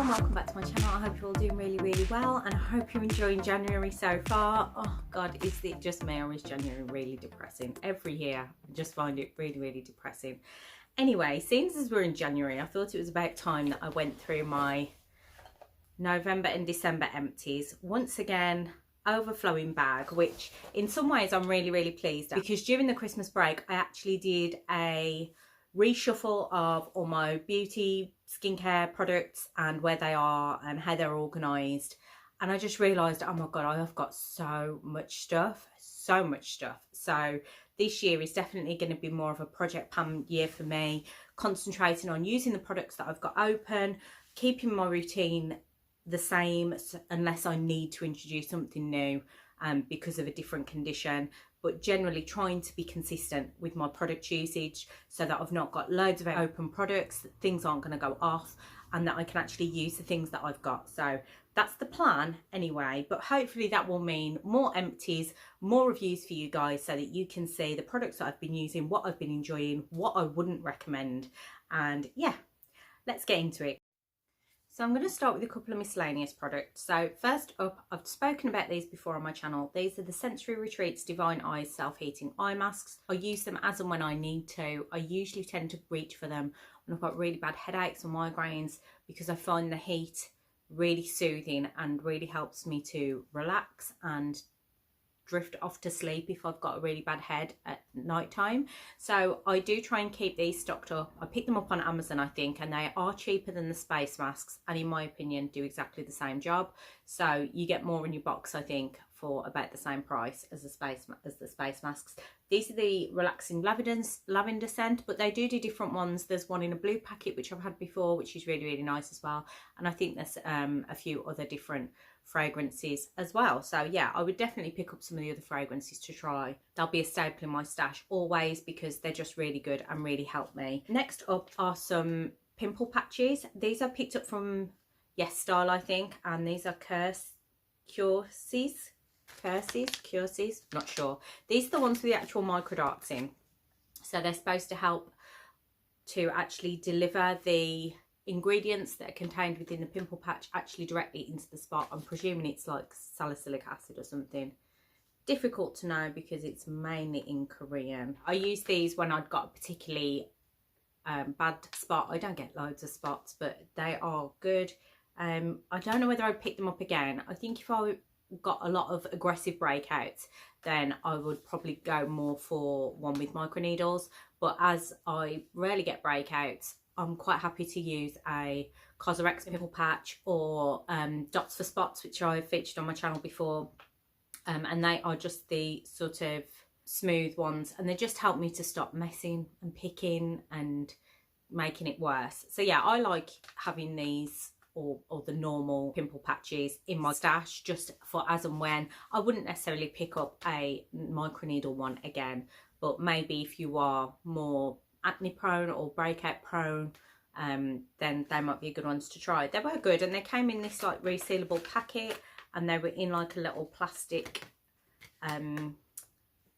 everyone, welcome back to my channel. I hope you're all doing really well, and I hope you're enjoying January so far. Oh god, is it just me, or is January really depressing? Every year I just find it really depressing. Anyway, since as we're in January, I thought it was about time that I went through my November and December empties. Once again, overflowing bag, which in some ways I'm really pleased at, because during the Christmas break I actually did a reshuffle of all my beauty skincare products and where they are and how they're organized, and I just realized, oh my god, I have got so much stuff. So this year is definitely going to be more of a project pan year for me, concentrating on using the products that I've got open, keeping my routine the same unless I need to introduce something new because of a different condition, but generally trying to be consistent with my product usage so that I've not got loads of open products, that things aren't going to go off, and that I can actually use the things that I've got. So that's the plan anyway, but hopefully that will mean more empties, more reviews for you guys so that you can see the products that I've been using, what I've been enjoying, what I wouldn't recommend, and yeah, let's get into it. So I'm going to start with a couple of miscellaneous products. So first up, I've spoken about these before on my channel. These are the Sensory Retreats Divine Eyes Self-Heating Eye Masks. I use them as and when I need to. I usually tend to reach for them when I've got really bad headaches or migraines, because I find the heat really soothing and really helps me to relax and drift off to sleep if I've got a really bad head at night time. So I do try and keep these stocked up. I picked them up on Amazon, I think, and they are cheaper than the space masks, and in my opinion do exactly the same job. So you get more in your box, I think, for about the same price as the space masks. These are the relaxing lavender scent, but they do different ones. There's one in a blue packet which I've had before, which is really nice as well, and I think there's a few other different fragrances as well. So yeah, I would definitely pick up some of the other fragrances to try. They'll be a staple in my stash always because they're just really good and really help me. Next up are some pimple patches. These I picked up from Yes Style, I think, and these are Curses, not sure. These are the ones with the actual microdarts in, so they're supposed to help to actually deliver the ingredients that are contained within the pimple patch actually directly into the spot. I'm presuming it's like salicylic acid or something. Difficult to know because it's mainly in Korean. I use these when I've got a particularly bad spot. I don't get loads of spots, but they are good. I don't know whether I'd pick them up again. I think if I got a lot of aggressive breakouts, then I would probably go more for one with microneedles, but as I rarely get breakouts, I'm quite happy to use a Cosrx pimple patch or Dots for Spots, which I've featured on my channel before, and they are just the sort of smooth ones, and they just help me to stop messing and picking and making it worse. So yeah, I like having these or the normal pimple patches in my stash just for as and when. I wouldn't necessarily pick up a microneedle one again, but maybe if you are more acne prone or breakout prone, then they might be good ones to try. They were good, and they came in this like resealable packet, and they were in like a little plastic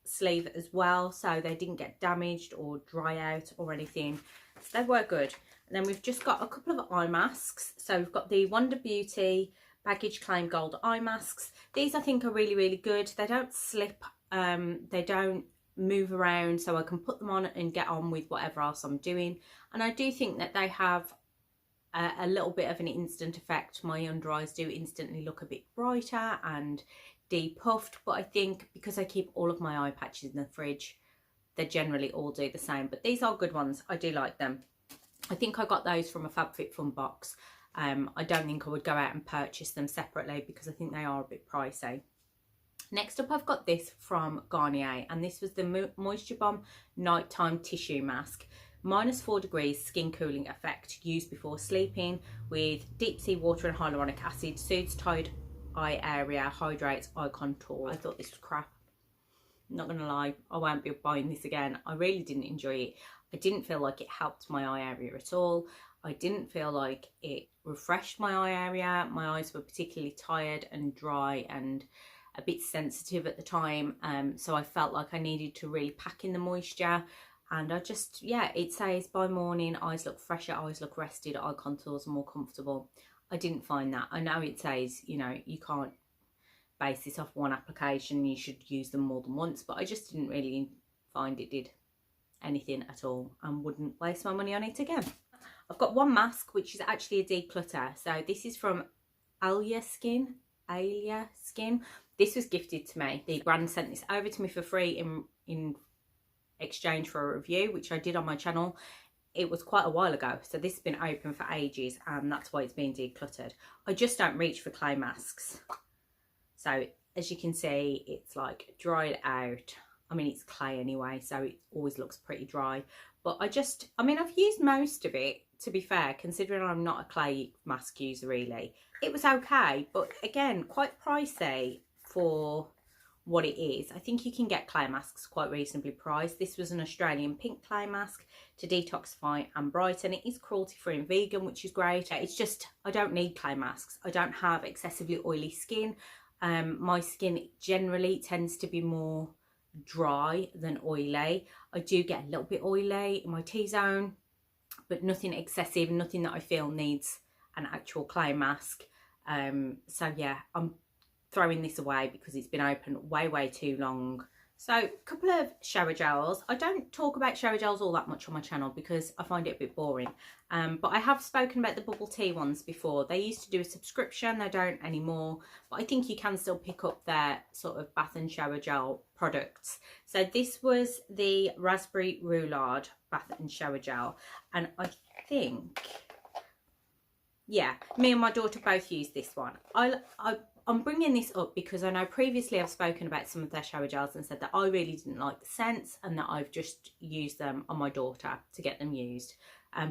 sleeve as well, so they didn't get damaged or dry out or anything, so they were good. And then we've just got a couple of eye masks. So we've got the Wonder Beauty Baggage Claim Gold eye masks. These I think are really good. They don't slip, they don't move around, so I can put them on and get on with whatever else I'm doing. And I do think that they have a little bit of an instant effect. My under eyes do instantly look a bit brighter and depuffed, but I think because I keep all of my eye patches in the fridge, they generally all do the same. But these are good ones. I do like them. I think I got those from a FabFitFun box. I don't think I would go out and purchase them separately because I think they are a bit pricey. Next up, I've got this from Garnier, and this was the Moisture Bomb Nighttime Tissue Mask. -4 degrees skin cooling effect, used before sleeping with deep sea water and hyaluronic acid, soothes tired eye area, hydrates eye contour. I thought this was crap. Not gonna lie, I won't be buying this again. I really didn't enjoy it. I didn't feel like it helped my eye area at all. I didn't feel like it refreshed my eye area. My eyes were particularly tired and dry and a bit sensitive at the time, so I felt like I needed to really pack in the moisture. And I just, yeah, it says by morning eyes look fresher, eyes look rested, eye contours are more comfortable. I didn't find that. I know it says, you know, you can't base this off one application, you should use them more than once, but I just didn't really find it did anything at all and wouldn't waste my money on it again. I've got one mask which is actually a declutter. So this is from Alia Skin. This was gifted to me. The brand sent this over to me for free in exchange for a review, which I did on my channel. It was quite a while ago, so this has been open for ages, and that's why it's been decluttered. I just don't reach for clay masks. So as you can see, it's like dried out. I mean, it's clay anyway, so it always looks pretty dry. But I mean, I've used most of it, to be fair, considering I'm not a clay mask user really. It was okay, but again, quite pricey for what it is. I think you can get clay masks quite reasonably priced. This was an Australian pink clay mask to detoxify and brighten. It is cruelty free and vegan, which is great. It's just, I don't need clay masks. I don't have excessively oily skin. My skin generally tends to be more dry than oily. I do get a little bit oily in my T-zone, but nothing excessive, nothing that I feel needs an actual clay mask. So yeah, I'm throwing this away because it's been open way too long. So a couple of shower gels. I don't talk about shower gels all that much on my channel because I find it a bit boring, but I have spoken about the bubble tea ones before. They used to do a subscription, they don't anymore, but I think you can still pick up their sort of bath and shower gel products. So this was the raspberry roulade bath and shower gel, and I think, yeah, me and my daughter both used this one. I'm bringing this up because I know previously I've spoken about some of their shower gels and said that I really didn't like the scents and that I've just used them on my daughter to get them used.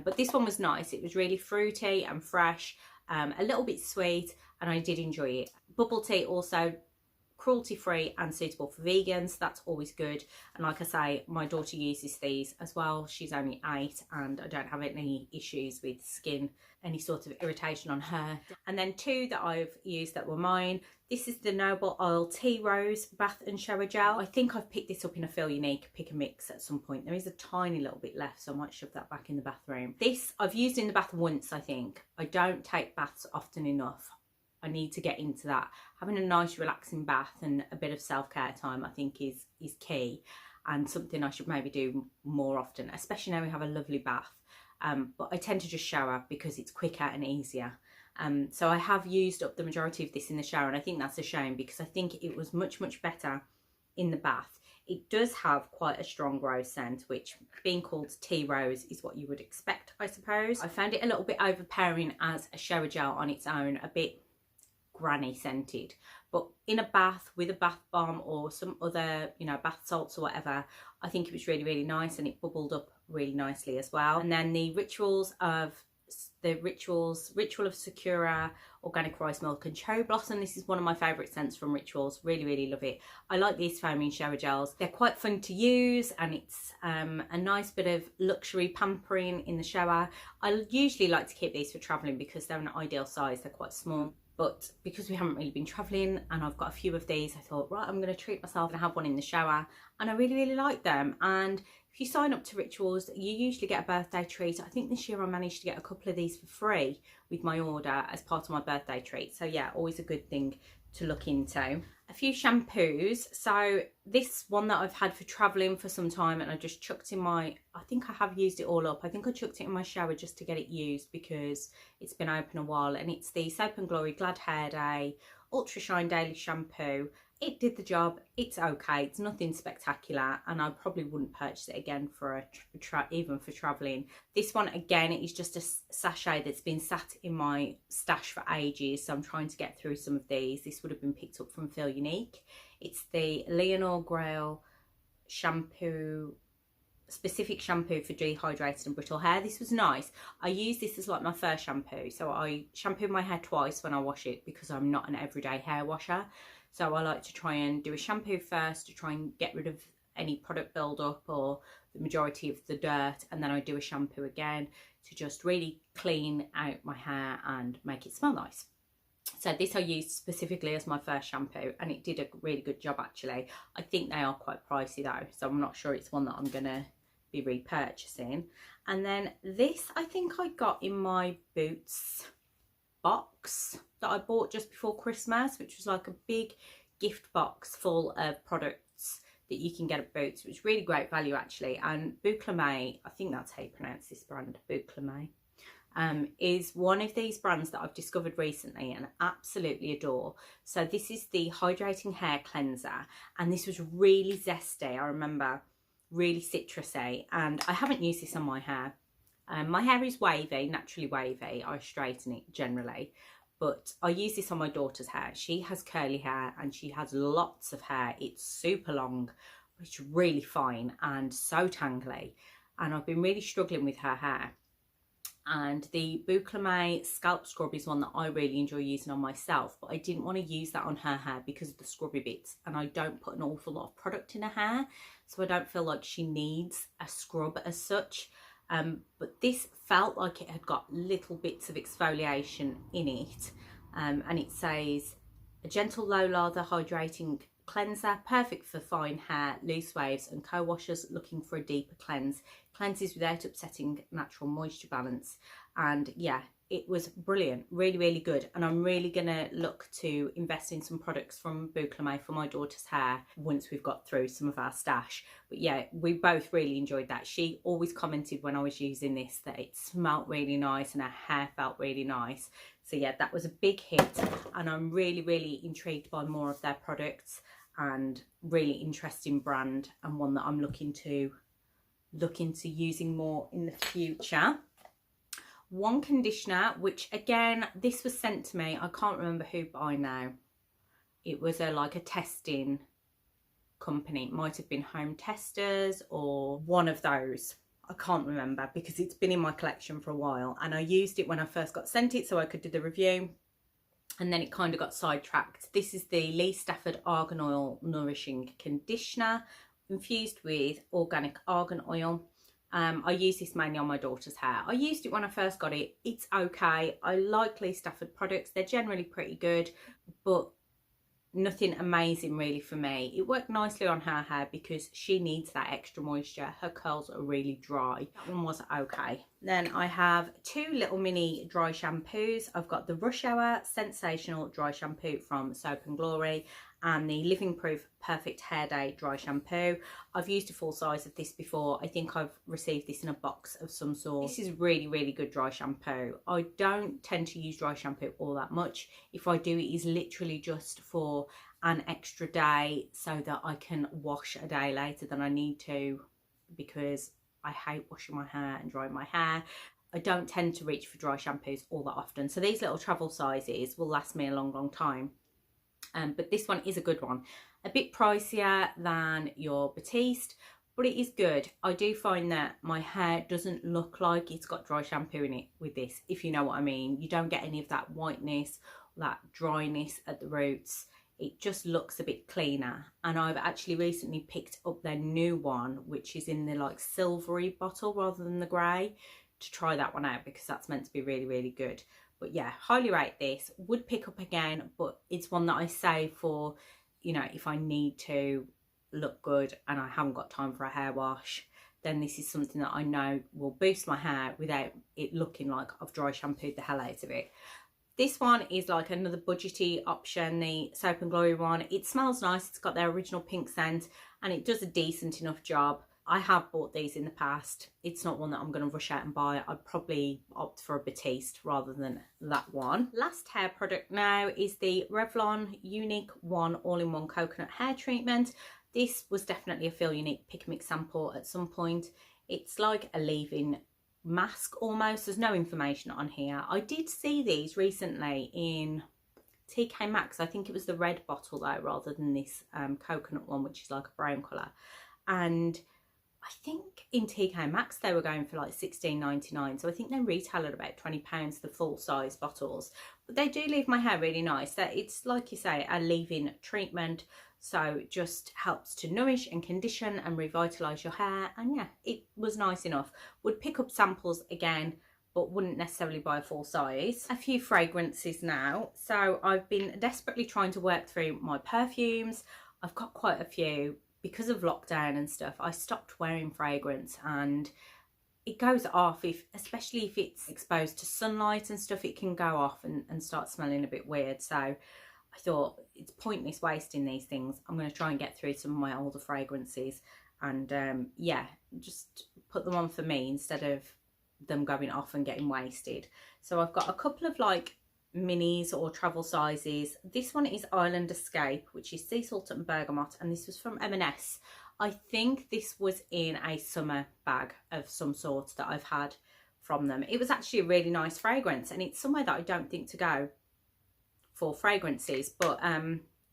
But this one was nice. It was really fruity and fresh, a little bit sweet, and I did enjoy it. Bubble tea also cruelty free and suitable for vegans. That's always good. And like I say, my daughter uses these as well. She's only 8 and I don't have any issues with skin, any sort of irritation on her. And then 2 that I've used that were mine. This is the Noble Oil Tea Rose Bath and Shower Gel. I think I've picked this up in a Feel Unique pick and mix at some point. There is a tiny little bit left, so I might shove that back in the bathroom. This I've used in the bath once, I think. I don't take baths often enough. I need to get into that. Having a nice relaxing bath and a bit of self-care time, I think is key, and something I should maybe do more often, especially now we have a lovely bath. But I tend to just shower because it's quicker and easier. So I have used up the majority of this in the shower, and I think that's a shame because I think it was much better in the bath. It does have quite a strong rose scent, which being called tea rose is what you would expect, I suppose. I found it a little bit overpowering as a shower gel on its own, a bit granny scented, but in a bath with a bath bomb or some other, you know, bath salts or whatever, I think it was really nice, and it bubbled up really nicely as well. And then the Ritual of Sakura, Organic Rice Milk and Cherry Blossom. This is one of my favourite scents from Rituals. Really love it. I like these foaming shower gels. They're quite fun to use, and it's a nice bit of luxury pampering in the shower. I usually like to keep these for travelling because they're an ideal size. They're quite small. But because we haven't really been travelling and I've got a few of these, I thought, right, I'm going to treat myself and have one in the shower. And I really like them. And if you sign up to Rituals, you usually get a birthday treat. I think this year I managed to get a couple of these for free with my order as part of my birthday treat. So yeah, always a good thing to look into. A few shampoos. So this one that I've had for travelling for some time, and I just chucked in my, I think I have used it all up. I think I chucked it in my shower just to get it used because it's been open a while, and it's the Soap and Glory Glad Hair Day Ultra Shine Daily Shampoo. It did the job. It's okay. It's nothing spectacular, and I probably wouldn't purchase it again for even for travelling. This one again is just a sachet that's been sat in my stash for ages, so I'm trying to get through some of these. This would have been picked up from Feel Unique. It's the Leonore Grail shampoo, specific shampoo for dehydrated and brittle hair. This was nice. I use this as like my first shampoo, so I shampoo my hair twice when I wash it because I'm not an everyday hair washer. So I like to try and do a shampoo first to try and get rid of any product buildup or the majority of the dirt, and then I do a shampoo again to just really clean out my hair and make it smell nice. So this I used specifically as my first shampoo, and it did a really good job actually. I think they are quite pricey though, so I'm not sure it's one that I'm gonna be repurchasing. And then this I think I got in my Boots box that I bought just before Christmas, which was like a big gift box full of products that you can get at Boots, which was really great value actually. And Bouclemay, I think that's how you pronounce this brand, Bouclemay, is one of these brands that I've discovered recently and absolutely adore. So this is the Hydrating Hair Cleanser, and this was really zesty, I remember, really citrusy, and I haven't used this on my hair. My hair is wavy, naturally wavy. I straighten it generally, but I use this on my daughter's hair. She has curly hair and she has lots of hair. It's super long, which is really fine and so tangly. And I've been really struggling with her hair. And the Bouclemay Scalp Scrub is one that I really enjoy using on myself, but I didn't want to use that on her hair because of the scrubby bits. And I don't put an awful lot of product in her hair, so I don't feel like she needs a scrub as such. But this felt like it had got little bits of exfoliation in it, and it says a gentle low lather hydrating cleanser, perfect for fine hair, loose waves and co-washers looking for a deeper cleanse. Cleanses without upsetting natural moisture balance. And yeah, it was brilliant, really, really good. And I'm really gonna look to invest in some products from Bouclemay for my daughter's hair once we've got through some of our stash. But yeah, we both really enjoyed that. She always commented when I was using this that it smelled really nice and her hair felt really nice. So yeah, that was a big hit, and I'm really, really intrigued by more of their products, and really interesting brand, and one that I'm looking into using more in the future. One conditioner, which again, this was sent to me, I can't remember who by now. It was like a testing company. It might have been Home Testers or one of those. I can't remember because it's been in my collection for a while, and I used it when I first got sent it so I could do the review, and then it kind of got sidetracked. This is the Lee Stafford Argan Oil Nourishing Conditioner infused with organic argan oil. I use this mainly on my daughter's hair. I used it when I first got it. It's okay. I like Lee Stafford products. They're generally pretty good, but nothing amazing really for me. It worked nicely on her hair because she needs that extra moisture. Her curls are really dry. That one was okay. Then I have two little mini dry shampoos. I've got the Rush Hour Sensational Dry Shampoo from Soap & Glory and the Living Proof Perfect Hair Day Dry Shampoo. I've used a full size of this before. I think I've received this in a box of some sort. This is really, really good dry shampoo. I don't tend to use dry shampoo all that much. If I do, it is literally just for an extra day so that I can wash a day later than I need to, because I hate washing my hair and drying my hair. I don't tend to reach for dry shampoos all that often. So these little travel sizes will last me a long, long time. But this one is a good one. A bit pricier than your Batiste, but it is good. I do find that my hair doesn't look like it's got dry shampoo in it with this, if you know what I mean. You don't get any of that whiteness, that dryness at the roots. It just looks a bit cleaner. And I've actually recently picked up their new one, which is in the like silvery bottle rather than the grey, to try that one out because that's meant to be really, really good. But yeah, highly rate this. Would pick up again, but it's one that I save for, you know, if I need to look good and I haven't got time for a hair wash, then this is something that I know will boost my hair without it looking like I've dry shampooed the hell out of it. This one is like another budgety option, the Soap & Glory one. It smells nice. It's got their original pink scent and it does a decent enough job. I have bought these in the past. It's not one that I'm going to rush out and buy. I'd probably opt for a Batiste rather than that one. Last hair product now is the Revlon Unique One All-in-One Coconut Hair Treatment. This was definitely a Feel Unique Pick Mix sample at some point. It's like a leave-in mask almost. There's no information on here. I did see these recently in TK Maxx. I think it was the red bottle though, rather than this coconut one, which is like a brown colour. And I think in TK Maxx they were going for like $16.99, so I think they retail at about £20 the full size bottles. But they do leave my hair really nice. It's like you say, a leave-in treatment, so it just helps to nourish and condition and revitalise your hair. And yeah, it was nice enough. Would pick up samples again, but wouldn't necessarily buy a full size. A few fragrances now. So I've been desperately trying to work through my perfumes. I've got quite a few. Because of lockdown and stuff, I stopped wearing fragrance, and it goes off, especially if it's exposed to sunlight and stuff, it can go off and start smelling a bit weird. So I thought it's pointless wasting these things. I'm going to try and get through some of my older fragrances and yeah, just put them on for me instead of them going off and getting wasted. So I've got a couple of like minis or travel sizes. This one is Island Escape, which is sea salt and bergamot, and this was from M&S. I think this was in a summer bag of some sort that I've had from them. It was actually a really nice fragrance, and it's somewhere that I don't think to go for fragrances, but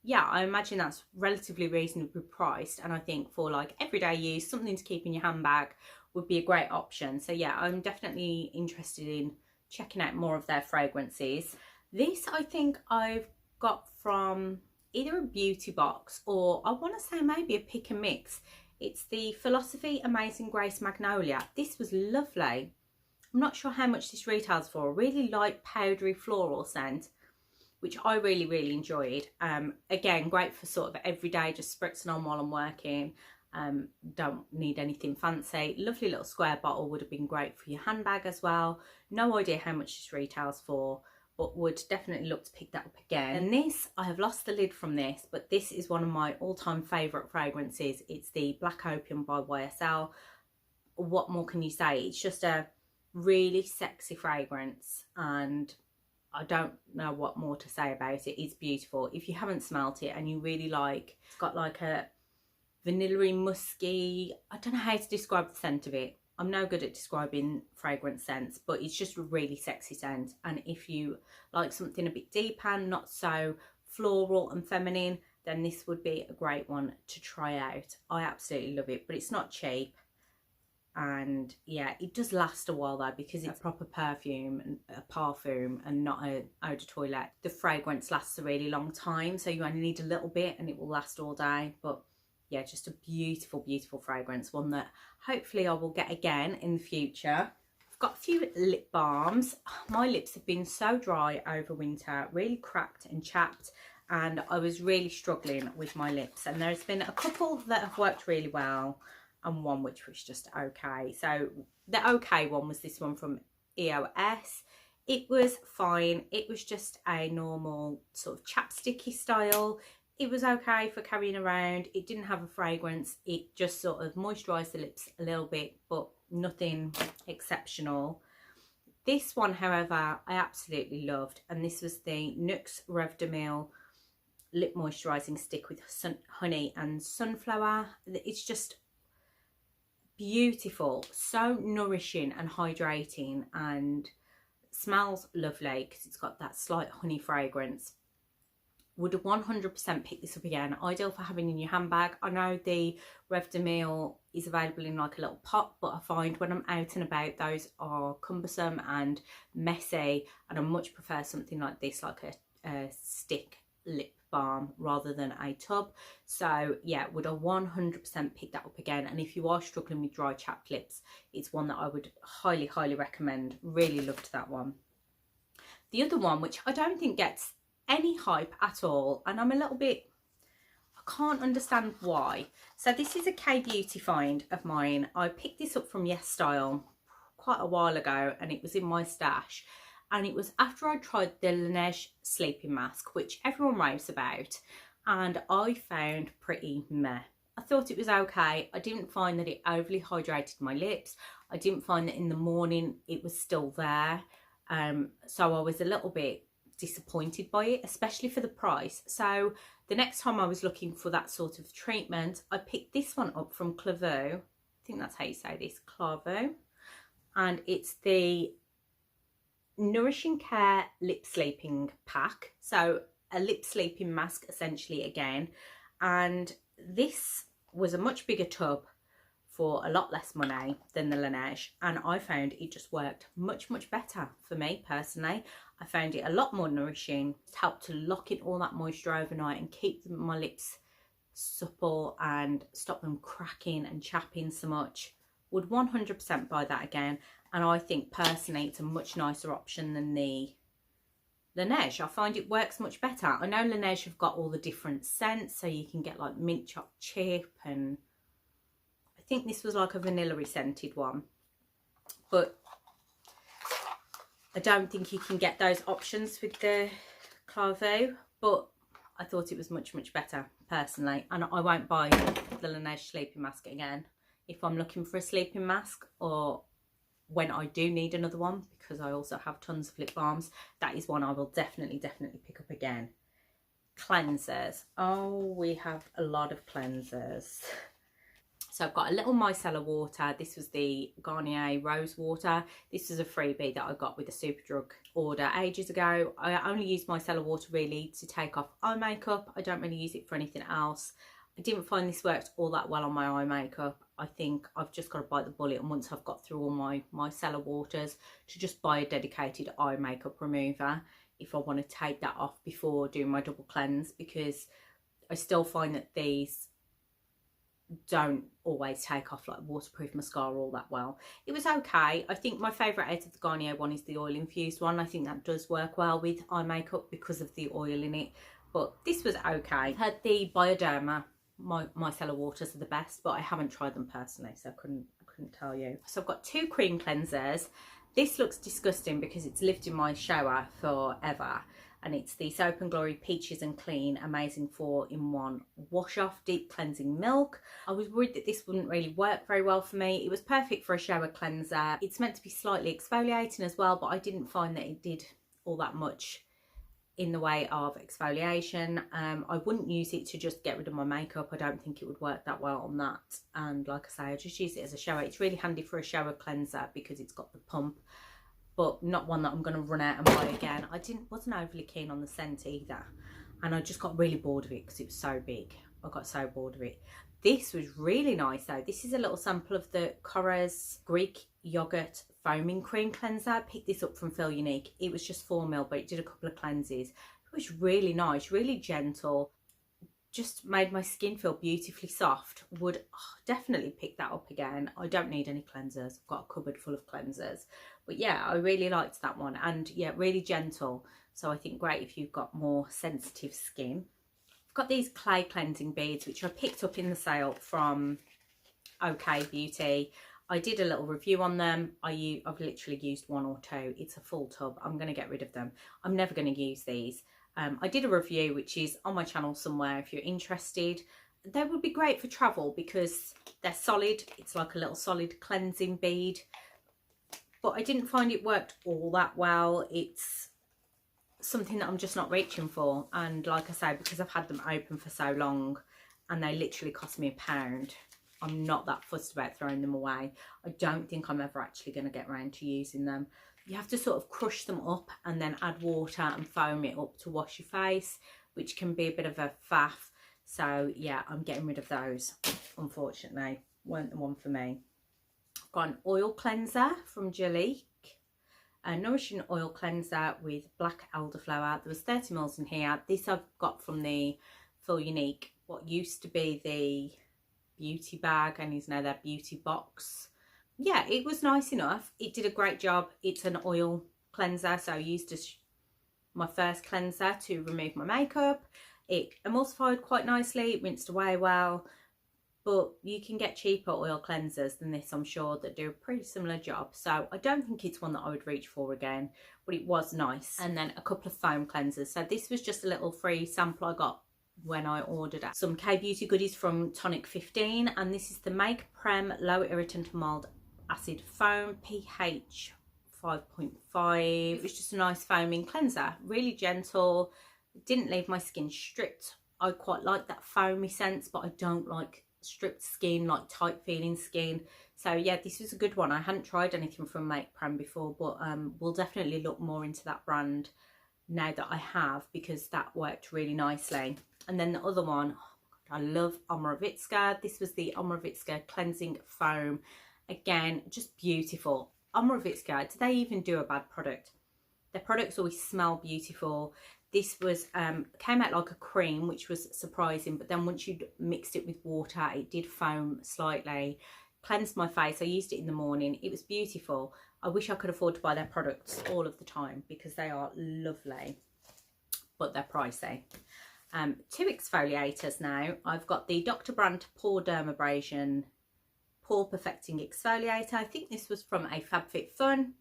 yeah, I imagine that's relatively reasonably priced, and I think for like everyday use, something to keep in your handbag would be a great option. So yeah, I'm definitely interested in checking out more of their fragrances. This I think I've got from either a beauty box or I want to say maybe a pick and mix. It's the Philosophy Amazing Grace Magnolia. This was lovely. I'm not sure how much this retails for. A really light powdery floral scent, which I really enjoyed. Again, great for sort of everyday, just spritzing on while I'm working. Don't need anything fancy. Lovely little square bottle, would have been great for your handbag as well. No idea how much this retails for, but would definitely look to pick that up again. And this, I have lost the lid from this, but this is one of my all-time favourite fragrances. It's the Black Opium by YSL. What more can you say? It's just a really sexy fragrance, and I don't know what more to say about it. It's beautiful. If you haven't smelt it and you really like, it's got like a vanilla-y, musky, I don't know how to describe the scent of it. I'm no good at describing fragrance scents, but it's just a really sexy scent. And if you like something a bit deeper, not so floral and feminine, then this would be a great one to try out. I absolutely love it, but it's not cheap. And yeah, it does last a while though, because it's a proper perfume and a parfum and not an eau de toilette. The fragrance lasts a really long time, so you only need a little bit and it will last all day. But yeah, just a beautiful fragrance, one that hopefully I will get again in the future. I've got a few lip balms. My lips have been so dry over winter, really cracked and chapped, and I was really struggling with my lips, and there's been a couple that have worked really well and one which was just okay. So the okay one was this one from EOS. It was fine. It was just a normal sort of chapsticky style. It was okay for carrying around. It didn't have a fragrance. It just sort of moisturised the lips a little bit, but nothing exceptional. This one, however, I absolutely loved, and this was the NYX Revdemill Lip Moisturising Stick with honey and sunflower. It's just beautiful, so nourishing and hydrating, and smells lovely because it's got that slight honey fragrance. Would 100% pick this up again. Ideal for having in your handbag. I know the Revdemill is available in like a little pot, but I find when I'm out and about, those are cumbersome and messy, and I much prefer something like this, like a stick lip balm rather than a tub. So yeah, would 100% pick that up again. And if you are struggling with dry chapped lips, it's one that I would highly recommend. Really loved that one. The other one, which I don't think gets any hype at all, and I'm a little bit, I can't understand why. So this is a K-beauty find of mine. I picked this up from Yes Style quite a while ago, and it was in my stash, and it was after I tried the Laneige sleeping mask, which everyone raves about, and I found pretty meh. I thought it was okay. I didn't find that it overly hydrated my lips. I didn't find that in the morning it was still there, so I was a little bit disappointed by it, especially for the price. So the next time I was looking for that sort of treatment, I picked this one up from Clairvaux. I think that's how you say this, Clairvaux, and it's the Nourishing Care Lip Sleeping Pack. So a lip sleeping mask essentially again, and this was a much bigger tub for a lot less money than the Laneige, and I found it just worked much better for me personally. I found it a lot more nourishing. It helped to lock in all that moisture overnight and keep my lips supple and stop them cracking and chapping so much. Would 100% buy that again, and I think personally it's a much nicer option than the Laneige. I find it works much better. I know Laneige have got all the different scents, so you can get like mint chopped chip, and I think this was like a vanilla-y scented one. but I don't think you can get those options with the Clairvaux, but I thought it was much, much better personally. And I won't buy the Laneige sleeping mask again if I'm looking for a sleeping mask, or when I do need another one, because I also have tons of lip balms. That is one I will definitely pick up again. Cleansers. Oh, we have a lot of cleansers. So I've got a little micellar water. This was the Garnier Rose Water. This was a freebie that I got with a Superdrug order ages ago. I only use micellar water really to take off eye makeup. I don't really use it for anything else. I didn't find this worked all that well on my eye makeup. I think I've just got to bite the bullet, and once I've got through all my micellar waters, to just buy a dedicated eye makeup remover if I want to take that off before doing my double cleanse, because I still find that these don't always take off like waterproof mascara all that well. It was okay. I think my favourite out of the Garnier one is the oil infused one. I think that does work well with eye makeup because of the oil in it, but this was okay. I had the Bioderma micellar waters are the best, but I haven't tried them personally, so I couldn't tell you. So I've got 2 cream cleansers. This looks disgusting because it's lived in my shower forever, and it's the Soap and Glory Peaches and Clean Amazing 4-in-1 Wash Off Deep Cleansing Milk. I was worried that this wouldn't really work very well for me. It was perfect for a shower cleanser. It's meant to be slightly exfoliating as well, but I didn't find that it did all that much in the way of exfoliation. I wouldn't use it to just get rid of my makeup. I don't think it would work that well on that. And like I say, I just use it as a shower. It's really handy for a shower cleanser because it's got the pump, but not one that I'm going to run out and buy again. I wasn't overly keen on the scent either, and I just got really bored of it because it was so big. I got so bored of it. This was really nice though. This is a little sample of the Korres Greek Yogurt Foaming Cream Cleanser. I picked this up from Feel Unique. It was just 4 ml, but it did a couple of cleanses. It was really nice, really gentle. Just made my skin feel beautifully soft. Would definitely pick that up again. I don't need any cleansers. I've got a cupboard full of cleansers. But yeah, I really liked that one. And yeah, really gentle. So I think great if you've got more sensitive skin. I've got these clay cleansing beads, which I picked up in the sale from OK Beauty. I did a little review on them. I've literally used 1 or 2. It's a full tub. I'm going to get rid of them. I'm never going to use these. I did a review which is on my channel somewhere if you're interested. They would be great for travel because they're solid. It's like a little solid cleansing bead. But I didn't find it worked all that well. It's something that I'm just not reaching for. And like I say, because I've had them open for so long and they literally cost me £1, I'm not that fussed about throwing them away. I don't think I'm ever actually going to get around to using them. You have to sort of crush them up and then add water and foam it up to wash your face, which can be a bit of a faff. So yeah, I'm getting rid of those, unfortunately. Weren't the one for me. I've got an oil cleanser from Jalique. A Nourishing oil cleanser with black elderflower. There was 30 ml in here. This I've got from the Feel Unique, what used to be the beauty bag and is now their beauty box. Yeah, it was nice enough. It did a great job. It's an oil cleanser, so I used my first cleanser to remove my makeup. It emulsified quite nicely, rinsed away well, but you can get cheaper oil cleansers than this, I'm sure, that do a pretty similar job. So I don't think it's one that I would reach for again, but it was nice. And then a couple of foam cleansers. So this was just a little free sample I got when I ordered some K-Beauty goodies from Tonic 15, and this is the Make Prem Low Irritant Mild Acid Foam, pH 5.5. It was just a nice foaming cleanser, really gentle. It didn't leave my skin stripped. I quite like that foamy sense, but I don't like stripped skin, like tight feeling skin. So yeah, this was a good one. I hadn't tried anything from Make Prem before, but we'll definitely look more into that brand now that I have, because that worked really nicely. And then the other one, oh my God, I love Omrivitzka. This was the Omrivitzka Cleansing Foam. Again, just beautiful. Omrivitzka, do they even do a bad product? Their products always smell beautiful. This was came out like a cream, which was surprising, but then once you'd mixed it with water, it did foam slightly. Cleansed my face. I used it in the morning. It was beautiful. I wish I could afford to buy their products all of the time because they are lovely, but they're pricey. 2 exfoliators now. I've got the Dr. Brandt Pore Dermabrasion Pore Perfecting Exfoliator. I think this was from a FabFitFun.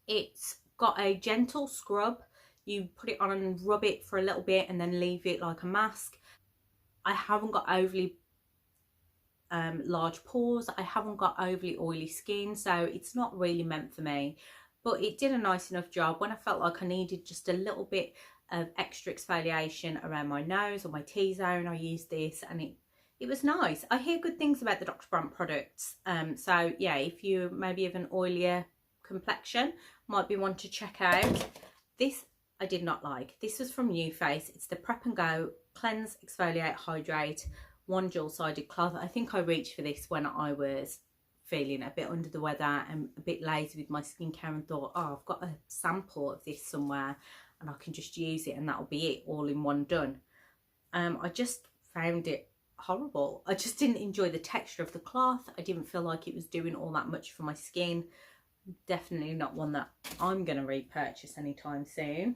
It's got a gentle scrub. You put it on and rub it for a little bit and then leave it like a mask. I haven't got overly large pores. I haven't got overly oily skin, so it's not really meant for me. But it did a nice enough job. When I felt like I needed just a little bit of extra exfoliation around my nose or my T-zone, I used this and it was nice. I hear good things about the Dr. Brandt products. So yeah, if you maybe have an oilier complexion, might be one to check out. This I did not like. This was from NuFace. It's the Prep and Go Cleanse, Exfoliate, Hydrate, one dual-sided cloth. I think I reached for this when I was feeling a bit under the weather and a bit lazy with my skincare and thought, oh, I've got a sample of this somewhere and I can just use it and that'll be it, all in one done. I just found it horrible. I just didn't enjoy the texture of the cloth. I didn't feel like it was doing all that much for my skin. Definitely not one that I'm going to repurchase anytime soon.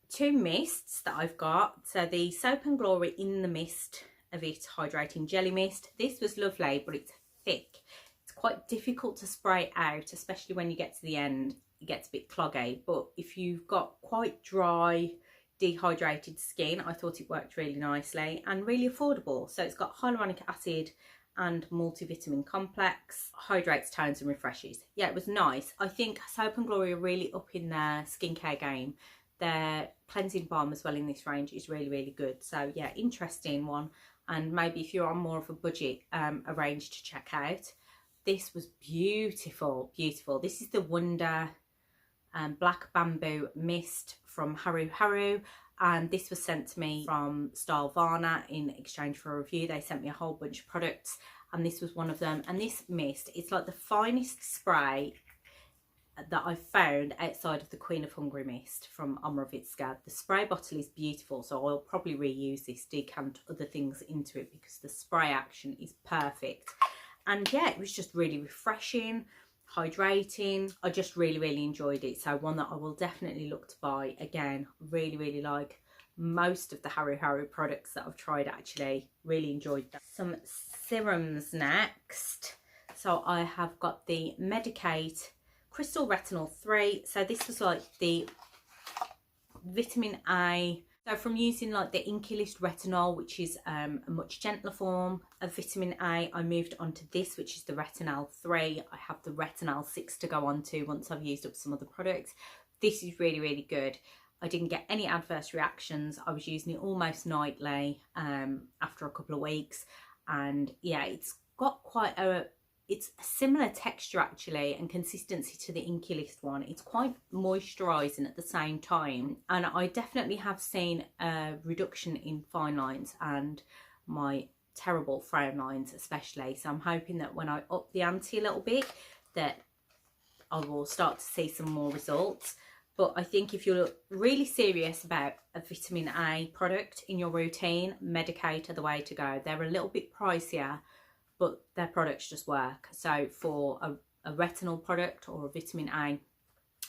Two mists that I've got. So the Soap and Glory In the Mist of It Hydrating Jelly Mist. This was lovely, but it's thick. It's quite difficult to spray out, especially when you get to the end. It gets a bit cloggy, but if you've got quite dry, dehydrated skin, I thought it worked really nicely and really affordable. So it's got hyaluronic acid and multivitamin complex, hydrates, tones and refreshes. Yeah, it was nice. I think Soap and Glory are really up in their skincare game. Their cleansing balm as well in this range is really, really good. So yeah, interesting one. And maybe if you're on more of a budget, a range to check out. This was beautiful, beautiful. This is the Wonder Black Bamboo Mist from Haru Haru. And this was sent to me from Style Varna in exchange for a review. They sent me a whole bunch of products and this was one of them. And this mist, it's like the finest spray that I've found outside of the Queen of Hungary mist from Omrivitzka. The spray bottle is beautiful, so I'll probably reuse this, decant other things into it because the spray action is perfect. And yeah, it was just really refreshing, hydrating. I just really, really enjoyed it. So one that I will definitely look to buy again. Really, really like most of the Haru Haru products that I've tried actually. Really enjoyed that. Some serums next. So I have got the Medicate Crystal Retinol 3. So this was like the vitamin A. So from using like the Inky List Retinol, which is a much gentler form of vitamin A, I moved on to this, which is the Retinol 3. I have the Retinol 6 to go on to once I've used up some of the products. This is really, really good. I didn't get any adverse reactions. I was using it almost nightly after a couple of weeks. And yeah, it's got quite a... It's a similar texture actually and consistency to the Inky List one. It's quite moisturising at the same time. And I definitely have seen a reduction in fine lines and my terrible frown lines especially. So I'm hoping that when I up the ante a little bit that I will start to see some more results. But I think if you're really serious about a vitamin A product in your routine, Medicate are the way to go. They're a little bit pricier, but their products just work. So for a retinol product or a vitamin A, I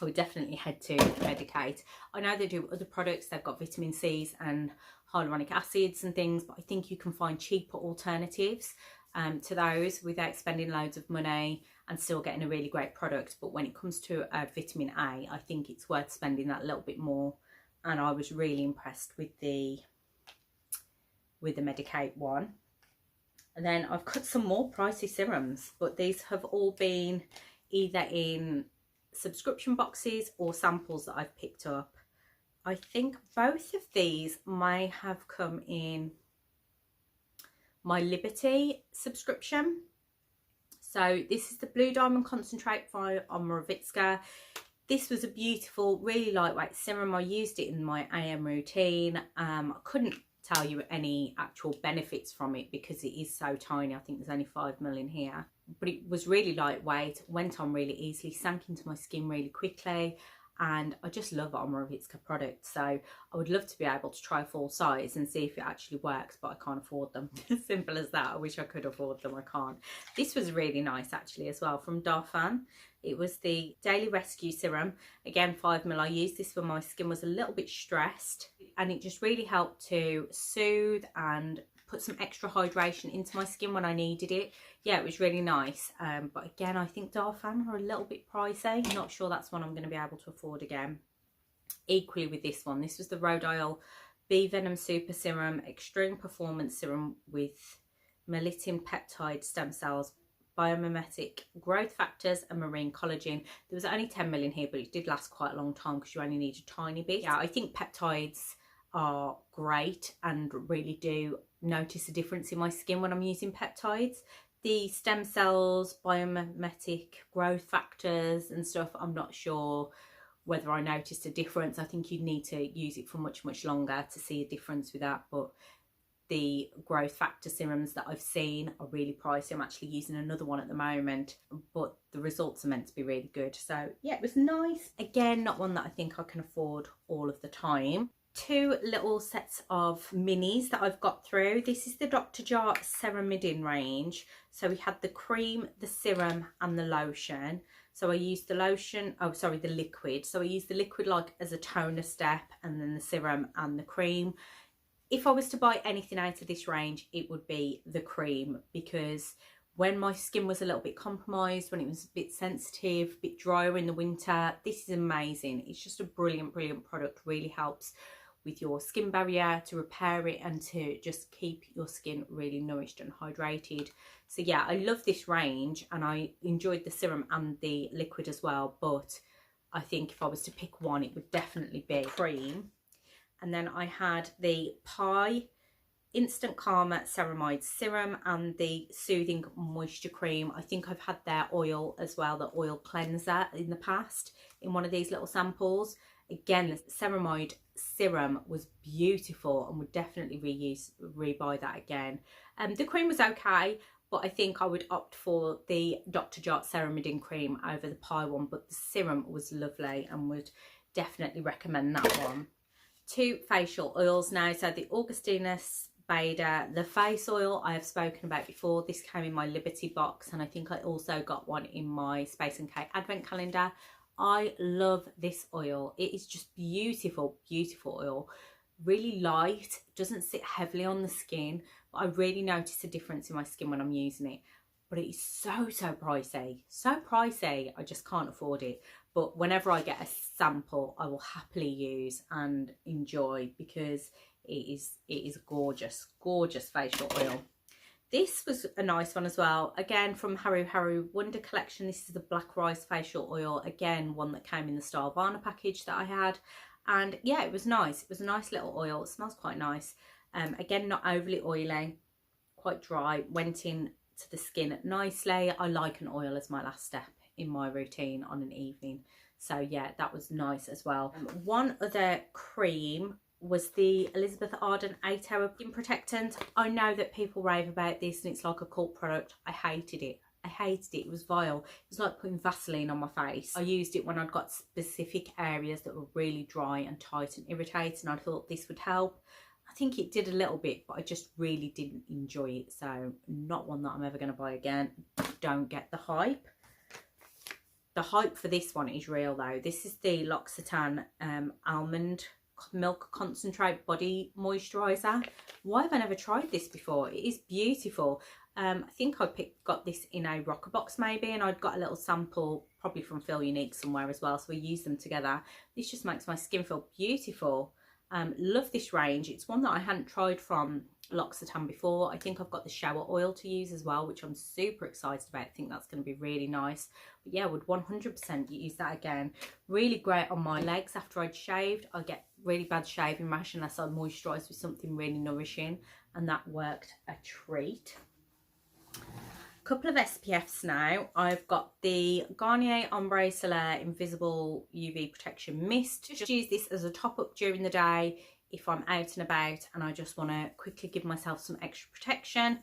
would definitely head to Medicate. I know they do other products, they've got vitamin C's and hyaluronic acids and things, but I think you can find cheaper alternatives to those without spending loads of money and still getting a really great product. But when it comes to vitamin A, I think it's worth spending that little bit more. And I was really impressed with the Medicate one. And then I've got some more pricey serums, but these have all been either in subscription boxes or samples that I've picked up. I think both of these may have come in my Liberty subscription. So this is the Blue Diamond Concentrate by Omrivitzka. This was a beautiful, really lightweight serum. I used it in my AM routine. I couldn't tell you any actual benefits from it because it is so tiny. I think there's only 5 ml in here, but it was really lightweight, went on really easily, sank into my skin really quickly, and I just love Omrivitzka products. So I would love to be able to try full size and see if it actually works, but I can't afford them. Simple as that. I wish I could afford them, I can't. This was really nice actually as well, from Darphin. It was the Daily Rescue Serum. Again, 5 ml. I used this when my skin was a little bit stressed, and it just really helped to soothe and put some extra hydration into my skin when I needed it. Yeah, it was really nice. But again, I think Darfan are a little bit pricey. I'm not sure that's one I'm going to be able to afford again. Equally with this one, this was the Rhodile Bee Venom Super Serum, Extreme Performance Serum with melittin peptide stem cells, biomimetic growth factors and marine collagen. There was only 10 ml in here, but it did last quite a long time because you only need a tiny bit. Yeah, I think peptides are great and really do notice a difference in my skin when I'm using peptides. The stem cells, biomimetic growth factors and stuff, I'm not sure whether I noticed a difference. I think you'd need to use it for much longer to see a difference with that. But the growth factor serums that I've seen are really pricey. I'm actually using another one at the moment, but the results are meant to be really good. So yeah, it was nice. Again, not one that I think I can afford all of the time. Two little sets of minis that I've got through. This is the Jar Ceramidin range. So we had the cream, the serum and the lotion. So I used the lotion, the liquid. So I used the liquid like as a toner step, and then the serum and the cream. If I was to buy anything out of this range, it would be the cream, because when my skin was a little bit compromised, when it was a bit sensitive, a bit drier in the winter, this is amazing. It's just a brilliant product. Really helps with your skin barrier, to repair it and to just keep your skin really nourished and hydrated. So yeah, I love this range, and I enjoyed the serum and the liquid as well, but I think if I was to pick one, it would definitely be cream. And then I had the Pie Instant Calmer Ceramide Serum and the Soothing Moisture Cream. I think I've had their oil as well, the oil cleanser, in the past in one of these little samples. Again, the ceramide serum was beautiful and would definitely rebuy that again. The cream was okay, but I think I would opt for the Jar Ceramidin cream over the Pie one, but the serum was lovely and would definitely recommend that one. Two facial oils now. So the Augustinus Bader, the face oil I have spoken about before. This came in my Liberty box, and I think I also got one in my Space & K advent calendar. I love this oil. It is just beautiful oil. Really light, doesn't sit heavily on the skin, but I really notice a difference in my skin when I'm using it. But it is so pricey. So pricey, I just can't afford it. But whenever I get a sample, I will happily use and enjoy, because it is gorgeous facial oil. This was a nice one as well, again from Haru Wonder Collection. This is the Black Rice Facial Oil, again one that came in the Starvana package that I had, and yeah, it was nice. It was a nice little oil. It smells quite nice. Again, not overly oily, quite dry, went in to the skin nicely. I like an oil as my last step in my routine on an evening, so yeah, that was nice as well. One other cream was the Elizabeth Arden 8-hour skin protectant. I know that people rave about this and it's like a cult product. I hated it. It was vile. It was like putting Vaseline on my face. I used it when I'd got specific areas that were really dry and tight and irritating, and I thought this would help. I think it did a little bit, but I just really didn't enjoy it, so not one that I'm ever going to buy again. Don't get the hype. The hype for this one is real though. This is the L'Occitane Almond Milk Concentrate Body Moisturiser. Why have I never tried this before? It is beautiful. I think I got this in a rocker box maybe, and I'd got a little sample probably from Feel Unique somewhere as well, so we used them together. This just makes my skin feel beautiful. Love this range. It's one that I hadn't tried from L'Occitane before. I think I've got the shower oil to use as well, which I'm super excited about. I think that's going to be really nice. But yeah, would 100% use that again. Really great on my legs after I'd shaved. I get really bad shaving rash unless I moisturise with something really nourishing, and that worked a treat. Couple of SPFs now. I've got the Garnier Ombre Solaire Invisible UV Protection Mist. Just use this as a top up during the day if I'm out and about and I just want to quickly give myself some extra protection.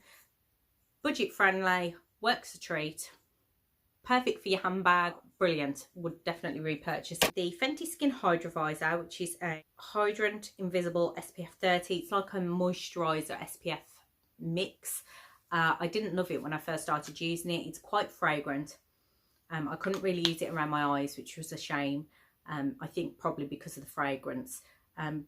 Budget friendly, works a treat. Perfect for your handbag, brilliant. Would definitely repurchase it. The Fenty Skin Hydra Visor, which is a Hydrant Invisible SPF 30. It's like a moisturiser SPF mix. I didn't love it when I first started using it. It's quite fragrant. I couldn't really use it around my eyes, which was a shame. I think probably because of the fragrance.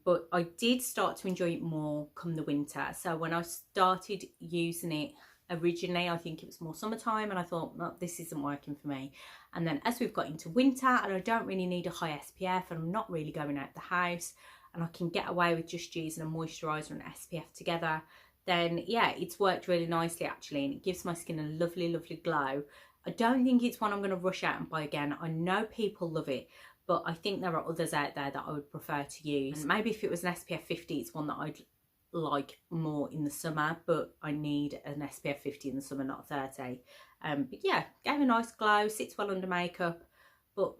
but I did start to enjoy it more come the winter. So when I started using it originally, I think it was more summertime, and I thought, no, this isn't working for me. And then as we've got into winter and I don't really need a high SPF and I'm not really going out the house and I can get away with just using a moisturiser and SPF together, then yeah, it's worked really nicely actually, and it gives my skin a lovely, lovely glow. I don't think it's one I'm going to rush out and buy again. I know people love it, but I think there are others out there that I would prefer to use. And maybe if it was an SPF 50, it's one that I'd like more in the summer, but I need an SPF 50 in the summer, not 30. But yeah, gave a nice glow, sits well under makeup, but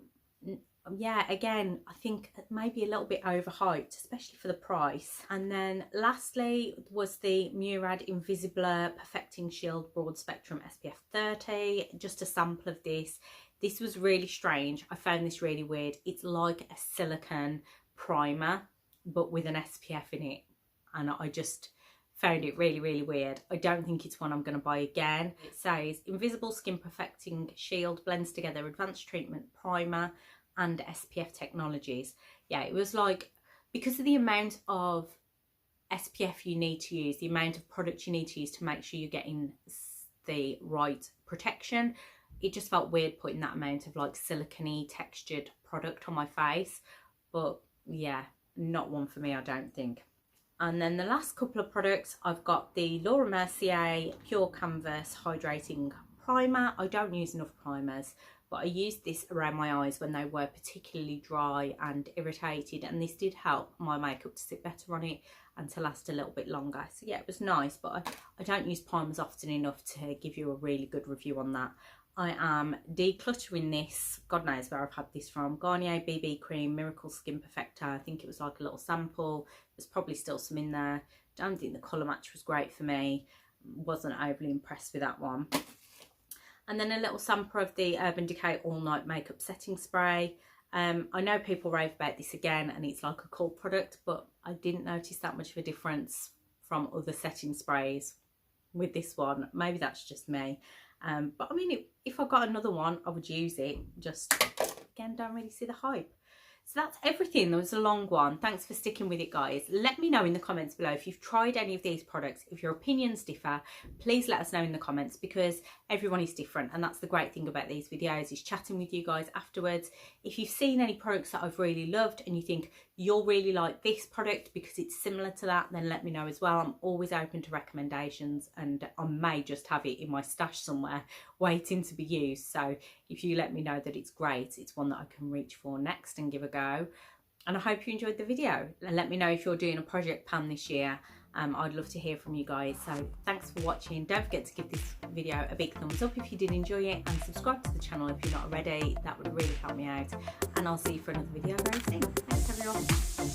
yeah, again, I think maybe a little bit overhyped, especially for the price. And then lastly was the Murad Invisible Perfecting Shield Broad Spectrum SPF 30. Just a sample of this. This was really strange. I found this really weird. It's like a silicone primer, but with an SPF in it. And I just found it really, really weird. I don't think it's one I'm going to buy again. It says, Invisible Skin Perfecting Shield blends together advanced treatment primer and SPF technologies. Yeah, it was like, because of the amount of SPF you need to use, the amount of product you need to use to make sure you're getting the right protection, it just felt weird putting that amount of like silicone-y textured product on my face. But yeah, not one for me, I don't think. And then the last couple of products, I've got the Laura Mercier Pure Canvas Hydrating Primer. I don't use enough primers, but I used this around my eyes when they were particularly dry and irritated, and this did help my makeup to sit better on it and to last a little bit longer. So yeah, it was nice, but I don't use primers often enough to give you a really good review on that. I am decluttering this, God knows where I've had this from, Garnier BB Cream Miracle Skin Perfector. I think it was like a little sample. There's probably still some in there. Don't think the colour match was great for me. Wasn't overly impressed with that one. And then a little sample of the Urban Decay All Night Makeup Setting Spray. I know people rave about this again and it's like a cult product, but I didn't notice that much of a difference from other setting sprays with this one. Maybe that's just me. But I mean, if I got another one, I would use it. Just, again, don't really see the hype. So that's everything. That was a long one. Thanks for sticking with it, guys. Let me know in the comments below if you've tried any of these products. If your opinions differ, please let us know in the comments, because everyone is different, and that's the great thing about these videos, is chatting with you guys afterwards. If you've seen any products that I've really loved and you think you'll really like this product because it's similar to that, then let me know as well. I'm always open to recommendations, and I may just have it in my stash somewhere waiting to be used. So if you let me know that it's great, it's one that I can reach for next and give a go. And I hope you enjoyed the video, and let me know if you're doing a project pan this year. I'd love to hear from you guys. So thanks for watching. Don't forget to give this video a big thumbs up if you did enjoy it, and subscribe to the channel if you're not already. That would really help me out, and I'll see you for another video very soon. Thanks everyone.